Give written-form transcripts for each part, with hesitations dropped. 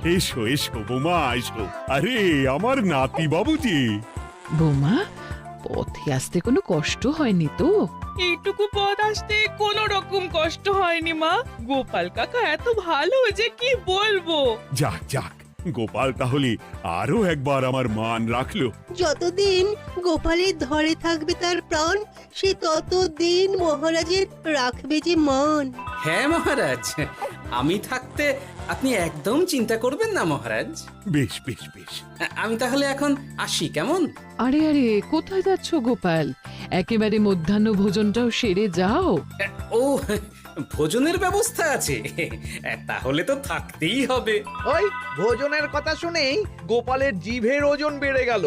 এসো এসো বৌমা এসো। আরে আমার নাতি বাবু যে। বৌমা, পথে আসতে কোনো কষ্ট হয়নি তো? এইটুকু পথ আসতে কোনো রকম কষ্ট হয়নি মা। গোপাল কাকা এত ভালো যে কি বলবো। যাক যাক, গোপাল তাহলে আরো একবার আমার মান রাখলো। যতদিন গোপালের ধরে থাকবে তার প্রাণ, সে ততদিন মহারাজের রাখবে যে মান। হ্যাঁ মহারাজ, আমি থাকতে আপনি একদম চিন্তা করবেন না মহারাজ। বেশ বেশ বেশ। আমি তাহলে এখন আসি, কেমন? আরে আরে, কোথায় যাচ্ছ গোপাল? একেবারে মধ্যাহ্ন ভোজনটাও সেরে যাও। ও, ভোজনের ব্যবস্থা আছে? তাহলে তো থাকতেই হবে। ওই ভোজনের কথা শুনেই গোপালের জিভের ওজন বেড়ে গেল।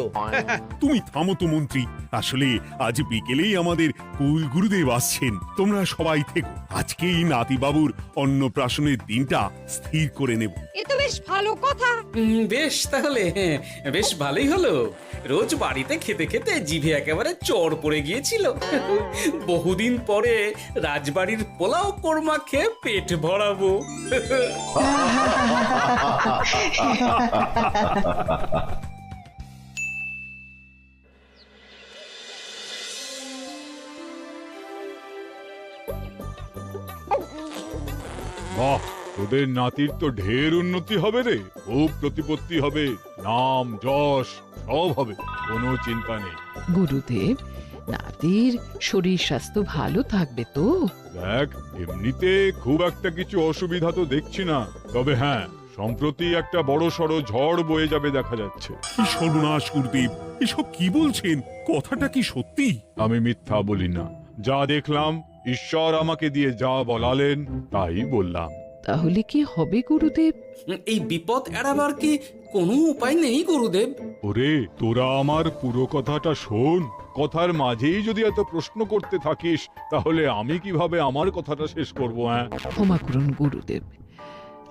তুমি থামো তো মন্ত্রী, আসলে আজ বিকেলেই আমাদের কুল গুরুদেব আসছেন। তোমরা সবাই থেকো, আজকেই নাতি বাবুর অন্নপ্রাশনের দিনটা স্থির করে নেব। এ তো বেশ ভালো কথা। বেশ তাহলে, বেশ ভালোই হলো। রোজ বাড়িতে খেতে খেতে জিভে একেবারে চড় পড়ে গিয়েছিল। বহুদিন পরে রাজবাড়ির পোলাও কোরমা খেয়ে পেট ভরাবো। বাহ, তোদের নাতির তো ঢের উন্নতি হবে রে, খুব প্রতিপত্তি হবে, নাম যশ সব হবে, কোনো চিন্তা নেই। গুরুদেব, নাতির শরীর স্বাস্থ্য ভালো থাকবে তো? দেখ, এমনিতে খুব একটা কিছু অসুবিধা তো দেখছি না, তবে হ্যাঁ, সম্প্রতি একটা বড় সড়ো ঝড় বয়ে যাবে দেখা যাচ্ছে। কি সর্বনাশ গুরুদেব, এসব কি বলছেন? কথাটা কি সত্যি? আমি মিথ্যা বলি না, যা দেখলাম, ঈশ্বর আমাকে দিয়ে যা বলালেন তাই বললাম। তাহলে কি হবে গুরুদেব? এই বিপদ এড়াবার কি কোনো উপায় নেই গুরুদেব? ওরে, তোরা আমার পুরো কথাটা শোন। কথার মাঝেই যদি এত প্রশ্ন করতে থাকিস, তাহলে আমি কিভাবে আমার কথাটা শেষ করব? হ্যাঁ, ক্ষমা করুন গুরুদেব,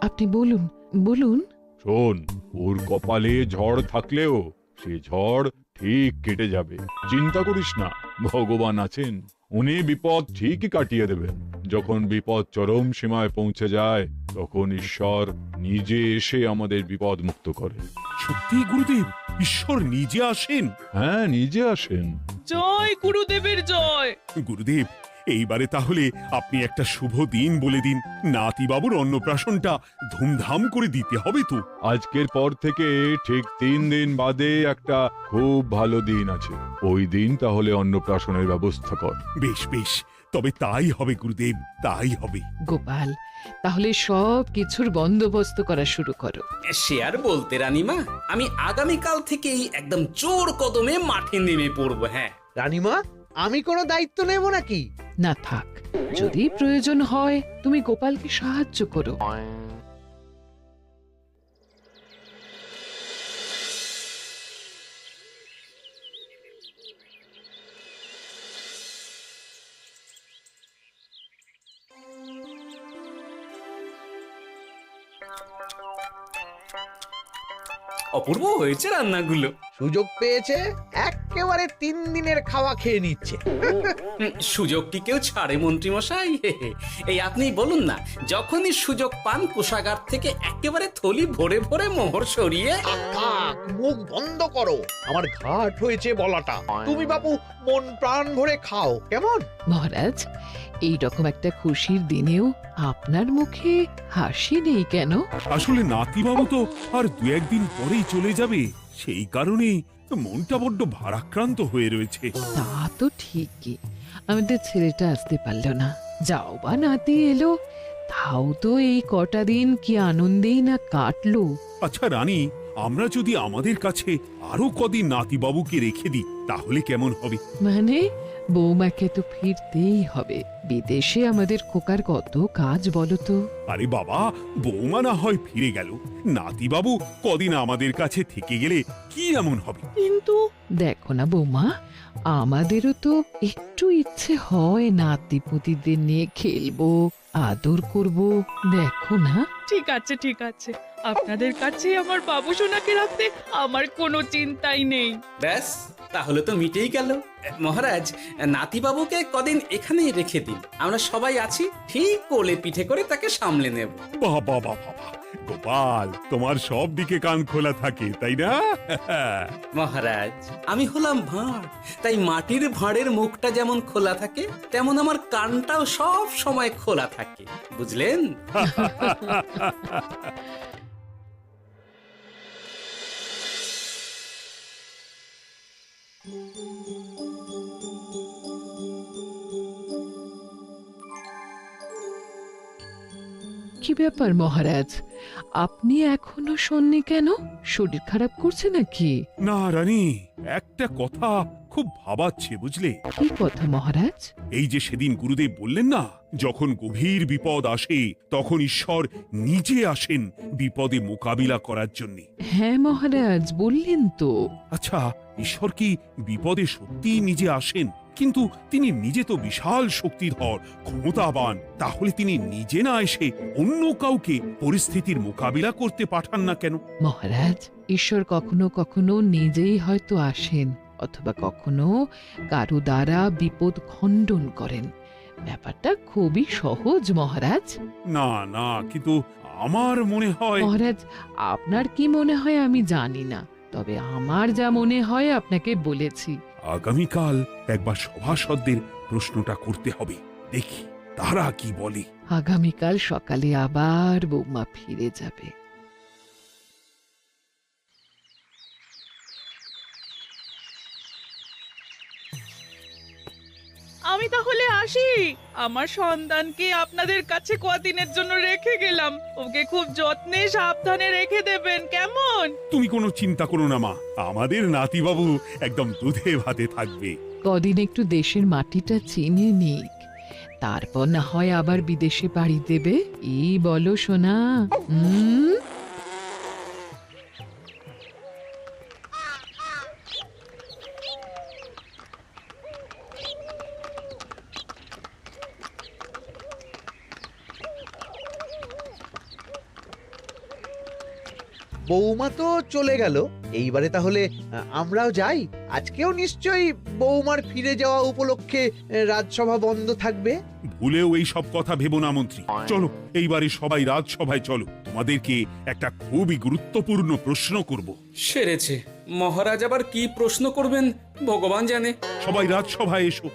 আপনি বলুন বলুন। শোন, ওর কপালে ঝড় থাকলেও সে ঝড় ঠিক কেটে যাবে, চিন্তা করিস না। ভগবান আছেন, উনি বিপদ ঠিকই কাটিয়ে দেবেন। যখন বিপদ চরম সীমায় পৌঁছে যায়, তখন ঈশ্বর নিজে এসে আমাদের বিপদ মুক্ত করে। সত্যি গুরুদেব, ঈশ্বর নিজে আসেন? হ্যাঁ, নিজে আসেন। জয় গুরুদেবের জয়। গুরুদেব, এইবারে তাহলে আপনি একটা শুভ দিন বলে দিন। নাতি বাবুর অন্নপ্রাশনটা ধুমধাম করে দিতে হবে তো। আজকের পর থেকে ঠিক 3 দিন বাদে একটা খুব ভালো দিন আছে, ওই দিন তাহলে অন্নপ্রাশনের ব্যবস্থা কর। বেশ বেশ, তবে তাই হবে গুরুদেব, তাই হবে। গোপাল, তাহলে সব কিছুর বন্দোবস্ত করা শুরু করো। সে আর বলতে রানীমা, আমি আগামীকাল থেকেই একদম জোর কদমে মাঠে নেমে পড়বো। হ্যাঁ রানীমা, আমি কোনো দায়িত্ব নেব নাকি? না থাক, যদি প্রয়োজন হয় তুমি গোপালকে সাহায্য করো। অপূর্ব হয়েছে রান্নাগুলো। সুযোগ পেয়েছে, একেবারে 3 দিনের খাওয়া খেয়ে নিচ্ছে। সুযোগ কি কেউ ছাড়ে মন্ত্রী মশাই? এই আপনি বলুন না, যখনই সুযোগ পান কোষাগার থেকে একেবারে থলি ভরে ভরে মোহর সরিয়ে। থাক, মুখ বন্ধ করো, আমার ঘাট হয়েছে বলাটা। তুমি বাবু মন প্রাণ ভরে খাও, কেমন? মহারাজ, এই রকম একটা খুশির দিনেও আপনার মুখে হাসি নেই কেন? আসলে নাতি বাবু তো আর 2-1 দিন পরেই চলে যাবে, সেই কারণেই তো মনটা বড্ড ভারাক্রান্ত হয়ে রয়েছে। তা তো ঠিকই, আমাদের ছেলেটা আসতে পারল না, যাও বা নাতি এলো, তাও তো এই কটা দিন কি আনন্দেই না কাটলো। আচ্ছা রানী, আমরা যদি আমাদের কাছে আরো কদিন নাতি বাবুকে রেখে দিই তাহলে কেমন হবে? মানে, বৌমাকে তো ফিরতেই হবে, বিদেশে আমাদের খোকার কত কাজ বলো তো। আরে বাবা, বৌমা না হয় ফিরে গেল, নাতি বাবু কদিন আমাদের কাছে থেকে গেলে কি এমন হবে? কিন্তু দেখো না বৌমা, আমাদেরও তো একটু ইচ্ছে হয় নাতিপুতিদের নিয়ে খেলবো, আদর করব, দেখো না। ঠিক আছে ঠিক আছে, আপনাদের কাছে আমার বাবু সোনাকে রাখতে আমার কোনো চিন্তাই নেই। ব্যাস, তাহলে তো মিটেই গেল। মহারাজ, নাতিবাবুকে কদিন এখানেই রেখে দিন, আমরা সবাই আছি, ঠিক কোলে পিঠে করে তাকে সামলে নেব। বাবা বাবা বাবা, গোপাল, তোমার সব দিকে কান খোলা থাকে তাই না? মহারাজ, আমি হলাম ভাঁড়, তাই মাটির ভাঁড়ের মুখটা যেমন খোলা থাকে তেমন আমার কানটাও সব সময় খোলা থাকে, বুঝলেন? কি ব্যাপার মহারাজ, আপনি এখনো শোননি কেন? শরীর খারাপ করছে নাকি? না রানী, একটা কথা খুব ভাবাচ্ছে বুঝলে। কি কথা মহারাজ? এই যে সেদিন গুরুদেব বললেন না, যখন গভীর বিপদ আসে তখন ঈশ্বর নিজে আসেন বিপদে মোকাবিলা করার জন্য। হ্যাঁ মহারাজ, বললেন তো। আচ্ছা, ঈশ্বর কি বিপদে সত্যিই নিজে আসেন? কিন্তু তিনি নিজে তো বিশাল শক্তিধর, ক্ষমতাবান। তাহলে তিনি নিজে না এসে অন্য কাউকে পরিস্থিতির মোকাবিলা করতে পাঠান না কেন? মহারাজ, ঈশ্বর কখনো কখনো নিজেই হয়তো আসেন, অথবা কখনো কারো দ্বারা বিপদ খণ্ডন করেন। ব্যাপারটা খুবই সহজ মহারাজ। না না, কিন্তু আমার মনে হয়। মহারাজ, আপনার কি মনে হয় আমি জানি না, তবে আমার যা মনে হয় আপনাকে বলেছি। আগামীকাল একবার সভাসদদের প্রশ্নটা করতে হবে, দেখি তারা কি বলে। আগামীকাল সকালে আবার বৌমা ফিরে যাবে। আমি তাহলে আসি। আমার সন্তানকে আপনাদের কাছে কদিনের জন্য রেখে গেলাম, ওকে খুব যত্নে সাবধানে রেখে দেবেন, কেমন? তুমি কোনো চিন্তা করো না মা, আমাদের নাতিবাবু একদম দুধে ভাতে থাকবে। কদিন একটু দেশের মাটিটা চিনে নিক, তারপর না হয় আবার বিদেশে পাড়ি দেবে। এই বলো সোনা। বৌমা তো চলে গেল, এইবারে তাহলে আমরাও যাই। আজকেও নিশ্চয়ই বৌমার ফিরে যাওয়া উপলক্ষে রাজসভা বন্ধ থাকবে। ভুলেও এই সব কথা ভেবো না মন্ত্রী। চলো এইবারে সবাই রাজসভায় চলো, তোমাদেরকে একটা খুবই গুরুত্বপূর্ণ প্রশ্ন করব। সেরেছে, মহারাজ আবার কি প্রশ্ন করবেন ভগবান জানে। সবাই রাজসভায় এসো।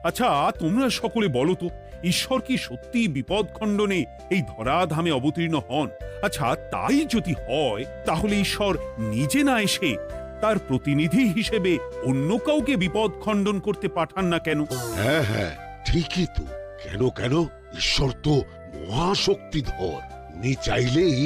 আচ্ছা, তোমরা সকলে বলো তো, ঈশ্বর কি সত্যি বিপদ খণ্ডনে এই ধরাধামে অবতীর্ণ হন? আচ্ছা, তাই যদি হয় তাহলে ঈশ্বর নিজে না এসে তার প্রতিনিধি হিসেবে অন্য কাউকে বিপদ খণ্ডন করতে পাঠান না কেন? হ্যাঁ হ্যাঁ, ঠিকই তো। কেন কেন, ঈশ্বর তো মহাশক্তিধর, উনি চাইলেই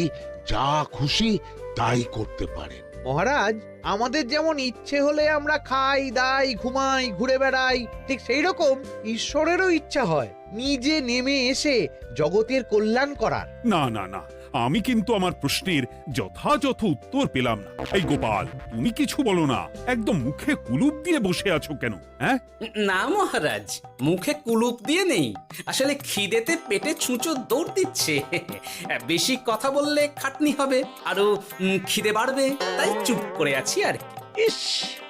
যা খুশি তাই করতে পারেন। মহারাজ, আমাদের যেমন ইচ্ছে হলে আমরা খাই দাই ঘুমাই ঘুরে বেড়াই, ঠিক সেই রকম ঈশ্বরেরও ইচ্ছা হয় নিজে নেমে এসে জগতের কল্যাণ করার। না না না, আমি কিন্তু আমার প্রশ্নের যথাযথ উত্তর পেলাম না। এই গোপাল, তুমি কিছু বলো না, একদম মুখে কুলুপ দিয়ে বসে আছো কেন? হ্যাঁ, না মহারাজ, মুখে কুলুপ দিয়ে নেই, আসলে খিদেতে পেটে ছুঁচো দৌড় দিচ্ছে। বেশি কথা বললে খাটনি হবে, আরো খিদে বাড়বে, তাই চুপ করে আছি আর কি। ইস,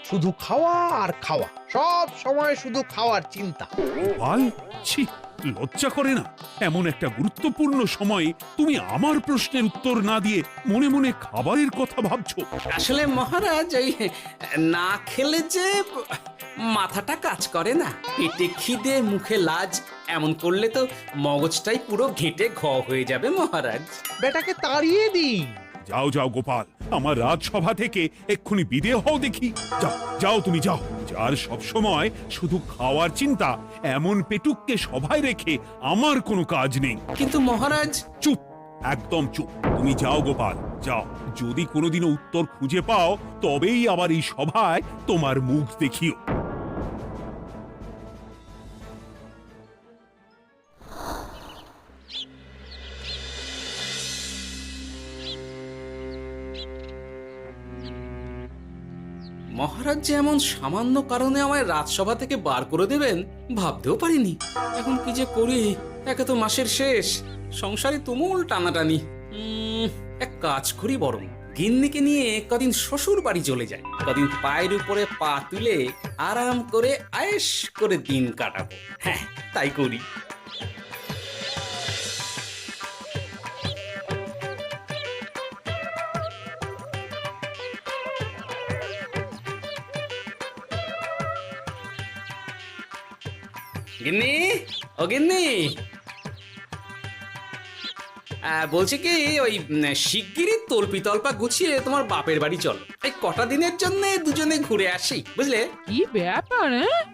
শুধু খাওয়া আর খাওয়া, সব সময় শুধু খাওয়ার চিন্তা। গোপাল, ছি, লজ্জা করে না? এমন একটা গুরুত্বপূর্ণ সময়ে তুমি আমার প্রশ্নের উত্তর না দিয়ে মনে মনে খাবারের কথা ভাবছো। আসলে মহারাজ, ওই না খেলে যে মাথাটা কাজ করে না, পেটে খিদে মুখে লাজ, এমন করলে তো মগজটাই পুরো ঘেঁটে ঘ হয়ে যাবে মহারাজ। বেটাকে তাড়িয়ে দিন। যাও যাও গোপাল, আমার রাজসভা থেকে এক্ষুনি বিদে হও দেখি। যাও যাও, তুমি যাও। যার সব সময় শুধু খাওয়ার চিন্তা, এমন পেটুককে সভায় রেখে আমার কোনো কাজ নেই। কিন্তু মহারাজ। চুপ, একদম চুপ। তুমি যাও গোপাল, যাও। যদি কোনোদিনও উত্তর খুঁজে পাও তবেই আবার এই সভায় তোমার মুখ দেখিও। মহারাজ যে এমন সামান্য কারণে আমায় রাজসভা থেকে বার করে দেবেন ভাবতেও পারিনি। এখন কি যে করি, একে তো মাসের শেষ, সংসারে তুমুল টানাটানি। এক কাজ করি বরং, গিন্নিকে নিয়ে কদিন শ্বশুর বাড়ি চলে যায়, কদিন পায়ের উপরে পা তুলে আরাম করে আয়েশ করে দিন কাটাবো। হ্যাঁ, তাই করি। গিন্নি, ও গিন্নি, বলছি কি, ওই শিগগিরই তল্পি তল্পা গুছিয়ে তোমার বাপের বাড়ি চলো। এই কটা দিনের জন্য দুজনে ঘুরে আসি, বুঝলে? কি ব্যাপার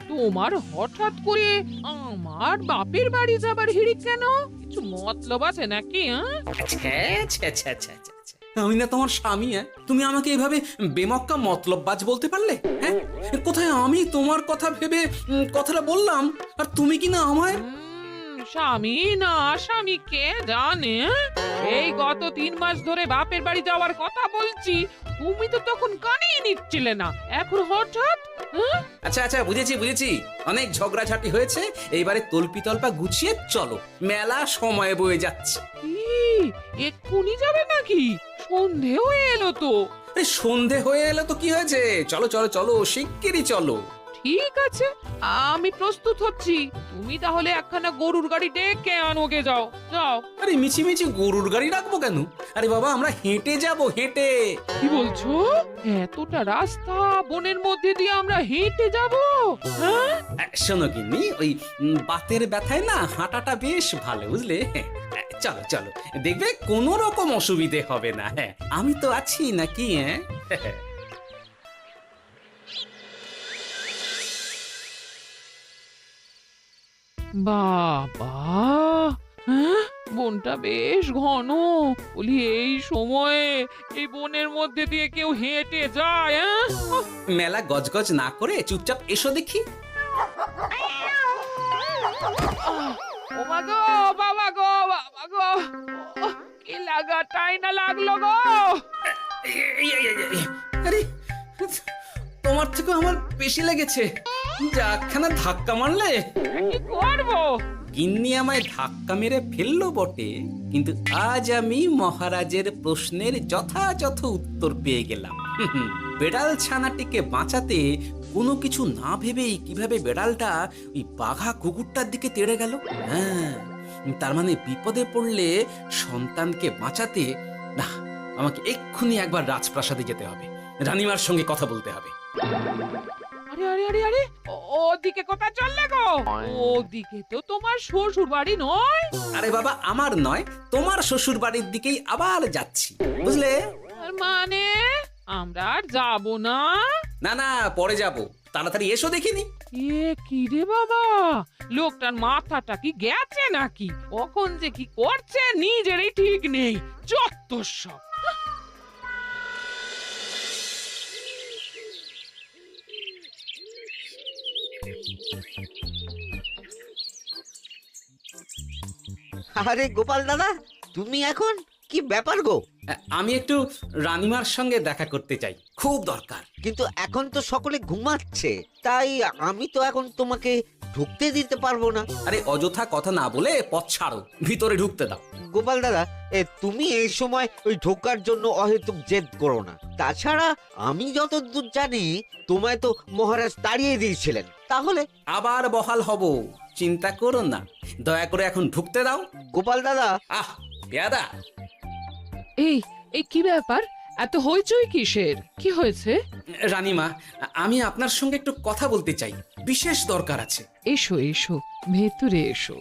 তোমার হঠাৎ করে আমার বাপের বাড়ি যাবার হিড়িক কেন? কিছু মতলব আছে নাকি? আমি না তোমার স্বামী? তুমি আমাকে এভাবে বেমক্কা মতলববাজ বলতে পারলে? হ্যাঁ, কোথায় আমি তোমার কথা ভেবে কথাটা বললাম, আর তুমি কি না আমায় স্বামী না স্বামী কে জানে? এই গত 3 মাস ধরে বাপের বাড়ি যাওয়ার কথা বলছি, তুমি তো তখন কানেই নিচ্ছিলে না, এখন হঠাৎ? আচ্ছা, বুঝেছি, অনেক ঝগড়াঝাটি হয়েছে, এইবারে তল্পি তল্পা গুছিয়ে চলো, মেলা সময় বয়ে যাচ্ছে। এক্ষুনি যাবে নাকি? সন্ধে হয়ে এলো তো। সন্ধে হয়ে এলো তো কি হয়েছে, চলো শিগগিরই চলো। ঠিক আছে, আমি প্রস্তুত হচ্ছি, তুমি তাহলে একখানা গরুর গাড়ি ডেকে আনোগে, যাও। আরে মিছিমিছি গরুর গাড়ি রাখবো কেন? আরে বাবা, আমরা হেঁটে যাব, হেঁটে। কি বলছো? এতটা রাস্তা বনের মধ্যে দিয়ে আমরা হেঁটে যাব? শোনো গিন্নি, ওই বাতের ব্যথায় না হাঁটাটা বেশ ভালো, বুঝলে? চলো, দেখবে কোনো রকম অসুবিধে হবে না। হ্যাঁ, আমি তো আছি নাকি? বাবা, বনটা বেশ ঘন। বলি, এই সময়ে এই বনের মধ্যে দিয়ে কেউ হেঁটে যায়? মেলা গজগজ না করে চুপচাপ এসো দেখি। ও মা গো, বাবা গো, কি লাগাটাই না লাগলো গো। আরে, তোমার থেকে আমার বেশি লেগেছে, যাখানা ধাক্কা মারলে। কি করবো? গিন্নি আমায় ধাক্কা মেরে ফেললো বটে, কিন্তু আজ আমি মহারাজের প্রশ্নের যথাযথ উত্তর পেয়ে গেলাম। বেড়াল ছানাটিকে বাঁচাতে কোনো কিছু না ভেবেই কিভাবে বেড়ালটা ওই বাঘা কুকুরটার দিকে তেড়ে গেল। হ্যাঁ, তার মানে বিপদে পড়লে সন্তানকে বাঁচাতে না, আমাকে এক্ষুনি একবার রাজপ্রাসাদে যেতে হবে, রানীমার সঙ্গে কথা বলতে হবে। আরে, ওদিকে কোথায় চললে গো? ওদিকে তো তোমার শ্বশুর বাড়ি নয়? আরে বাবা, আমার নয়, তোমার শ্বশুর বাড়ির দিকেই আবার যাচ্ছি, বুঝলে? মানে আমরা আর যাবো না? না, পরে যাব, তাড়াতাড়ি এসো দেখিনি। কি রে বাবা, লোকটার মাথাটা কি গেছে নাকি? কখন যে কি করছে নিজেরই ঠিক নেই, যত সব। আরে গোপাল দাদা, তুমি এখন কি ব্যাপার গো? আমি একটু রানীমার সঙ্গে দেখা করতে চাই, খুব দরকার। কিন্তু এখন তো সকলে ঘুমাচ্ছে, তাই আমি তো এখন তোমাকে ঢুকতে দিতে পারবো না। আরে অযথা কথা না বলে পথ ছাড়ো, ভিতরে ঢুকতে দাও। গোপাল দাদা, তুমি এই সময় ওই ঢোকার জন্য অহেতুক জেদ করো না। তাছাড়া আমি যতদূর জানি তোমায় তো মহারাজ তাড়িয়ে দিয়েছিলেন, তাহলে আবার বহাল হব, চিন্তা করো না, দয়া করে এখন ঢুকতে দাও। গোপাল দাদা। পেয়াদা, এই কি ব্যাপার? এত হইচই কিসের? কি হয়েছে? রানীমা, আমি আপনার সঙ্গে একটু কথা বলতে চাই, বিশেষ দরকার আছে। এসো, ভেতরে এসো।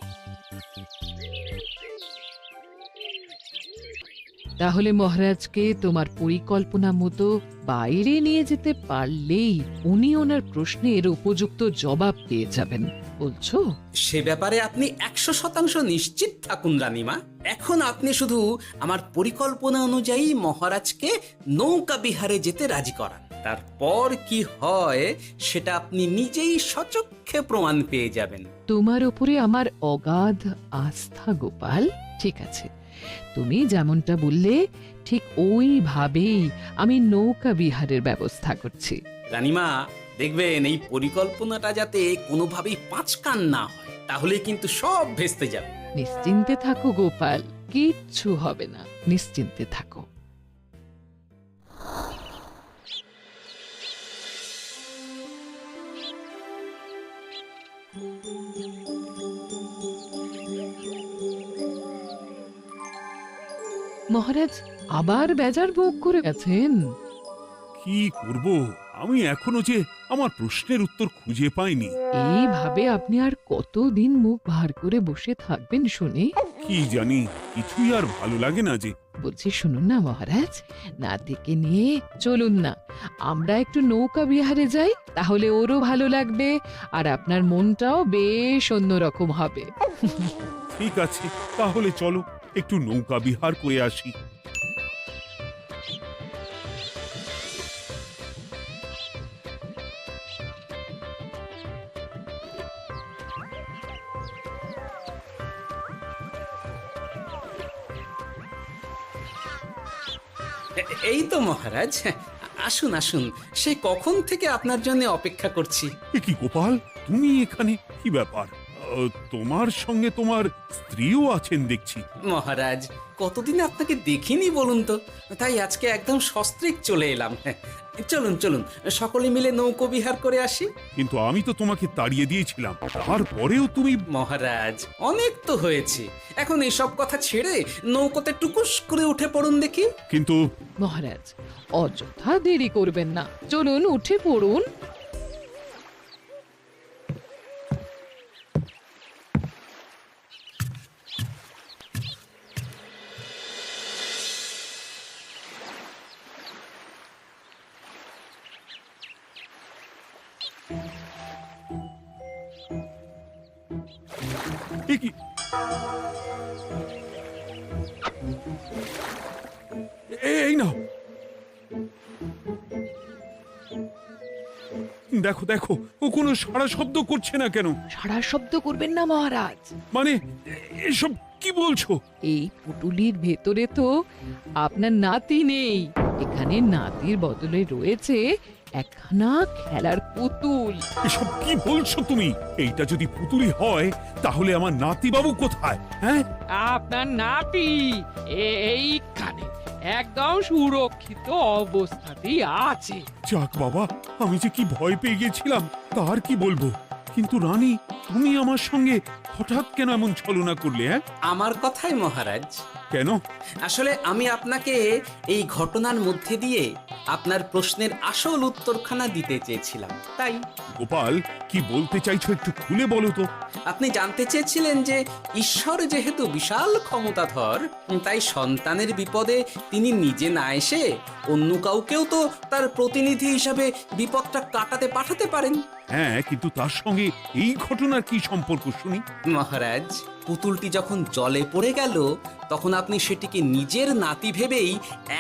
তাহলে মহারাজকে তোমার পরিকল্পনা মতো বাইরে নিয়ে যেতে পারলেই উনি ওনার প্রশ্নের উপযুক্ত জবাব পেয়ে যাবেন, বলছো? সে ব্যাপারে আপনি 100% নিশ্চিত থাকুন রানীমা। এখন আপনি শুধু আমার পরিকল্পনা অনুযায়ী মহারাজকে নৌকা বিহারে যেতে রাজি করান, তারপর কি হয় সেটা আপনি নিজেই সচক্ষে প্রমাণ পেয়ে যাবেন। তোমার উপরে আমার অগাধ আস্থা গোপাল। ঠিক আছে, তুমি যেমনটা বললে ঠিক ওইভাবেই আমি নৌকা বিহারের ব্যবস্থা করছি। রানীমা, দেখবেন এই পরিকল্পনাটা যাতে কোনোভাবেই পাঁচকান না হয়, তাহলে কিন্তু সব ভেস্তে যাবে। নিশ্চিন্তে থাকো গোপাল, কিচ্ছু হবে না, নিশ্চিন্তে থাকো। মহারাজ আবার বেজার ভোগ করে গেছেন। কি করব, আমি এখনো যে আমার প্রশ্নের উত্তর খুঁজে পাইনি। এইভাবে আপনি আর কতদিন মুখ ভার করে বসে থাকবেন শুনি? কি জানি, কিছুই আর ভালো লাগে না যে। বলছি শুনুন না মহারাজ, নাতিকে নিয়ে চলুন না, আমরা একটু নৌকা বিহারে যাই, তাহলে ওরও ভালো লাগবে আর আপনার মনটাও বেশ অন্যরকম হবে। ঠিক আছে, তাহলে চলো একটু নৌকা বিহার করে আসি। এই তো মহারাজ, আসুন আসুন, সেই কখন থেকে আপনার জন্য অপেক্ষা করছি। এ কি গোপাল, তুমি এখানে? কি ব্যাপার? তোমার সঙ্গে তোমার স্ত্রীও আছেন দেখছি। মহারাজ, কতদিন আপনাকে দেখিনি বলুন তো, তাই আজকে একদম সস্ত্রীক চলে এলাম। চলুন চলুন, সকলে মিলে নৌকো বিহার করে আসি। কিন্তু আমি তো তোমাকে তাড়িয়ে দিয়েছিলাম, তারপরেও তুমি। মহারাজ, অনেক তো হয়েছে, এখন এসব কথা ছেড়ে নৌকোতে টুকুস করে উঠে পড়ুন দেখি। কিন্তু মহারাজ অযথা দেরি করবেন না, চলুন উঠে পড়ুন। এ কি? এই নাও, দেখো দেখো, ও কোনো সাড়া শব্দ করছে না কেন? সারা শব্দ করবেন না মহারাজ, মানে এসব কি বলছো? এই পুটুলির ভেতরে তো আপনার নাতি নেই, এখানে নাতির বদলে রয়েছে একখানা খেলার পুতুল। এসব কি বলছো তুমি? এইটা যদি পুতুলি হয় তাহলে আমার নাতি বাবু কোথায়? হ্যাঁ, আপনার নাতি এইখানে একদম সুরক্ষিত অবস্থাতেই আছে। যাক বাবা, আমি যে কি ভয় পেয়ে গেছিলাম তার কি বলবো। কিন্তু রানী, তুমি আমার সঙ্গে হঠাৎ কেন এমন ছলনা করলে? হ্যাঁ, আমার কথাই মহারাজ, কেন? আসলে আমি আপনাকে এই ঘটনার মধ্যে দিয়ে আপনার প্রশ্নের আসল উত্তরখানা দিতে চেয়েছিলাম, তাই। গোপাল, কি বলতে চাইছো একটু খুলে বলো তো। আপনি জানতে চেয়েছিলেন যে ঈশ্বর যেহেতু বিশাল ক্ষমতাধর, তাই সন্তানের বিপদে তিনি নিজে না এসে অন্য কাউকেও তো তার প্রতিনিধি হিসাবে বিপদটা কাটাতে পাঠাতে পারেন। হ্যাঁ, কিন্তু তার সঙ্গে এই ঘটনার কি সম্পর্ক শুনি? মহারাজ, পুতুলটি যখন জলে পড়ে গেল তখন আপনি সেটিকে নিজের নাতি ভেবেই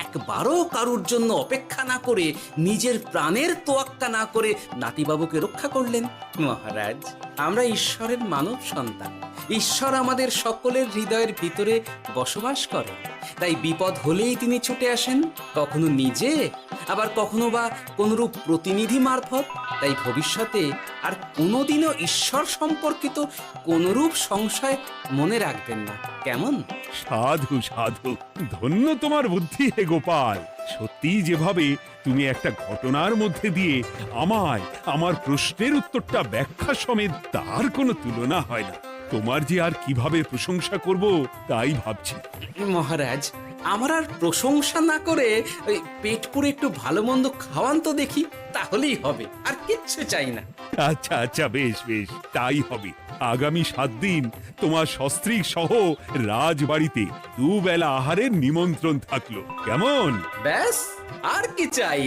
একবারও কারুর জন্য অপেক্ষা না করে, নিজের প্রাণের তোয়াক্কা না করে নাতিবাবুকে রক্ষা করলেন। মহারাজ, আমরা ঈশ্বরের মানব সন্তান, ঈশ্বর আমাদের সকলের হৃদয়ের ভিতরে বসবাস করে, তাই বিপদ হলেই তিনি ছুটে আসেন, কখনো নিজে, আবার কখনো বা কোনরূপ প্রতিনিধি মারফত। তাই ভবিষ্যতে আর কোনোদিনও ঈশ্বর সম্পর্কিত কোনরূপ সংশয় মনে রাখবেন না, কেমন? সাধু সাধু, ধন্য তোমার বুদ্ধি হে গোপাল। সত্যি যেভাবে তুমি একটা ঘটনার মধ্যে দিয়ে আমায় আমার প্রশ্নের উত্তরটা ব্যাখ্যা সমেত, তার কোনো তুলনা হয় না। তোমার যে আর কিভাবে প্রশংসা করব তাই ভাবছি। মহারাজ, আমার আর প্রশংসা না করে ওই পেট পুরে একটু ভালো মন্দ খাওয়ান তো দেখি, তাহলেই হবে, আর কিচ্ছু চাই না। আচ্ছা আচ্ছা, বেশ বেশ, তাই হবে। আগামী 7 দিন তোমার সস্ত্রীক সহ রাজবাড়িতে দুবেলা আহারের নিমন্ত্রণ থাকলো, কেমন? ব্যাস, আর কি চাই?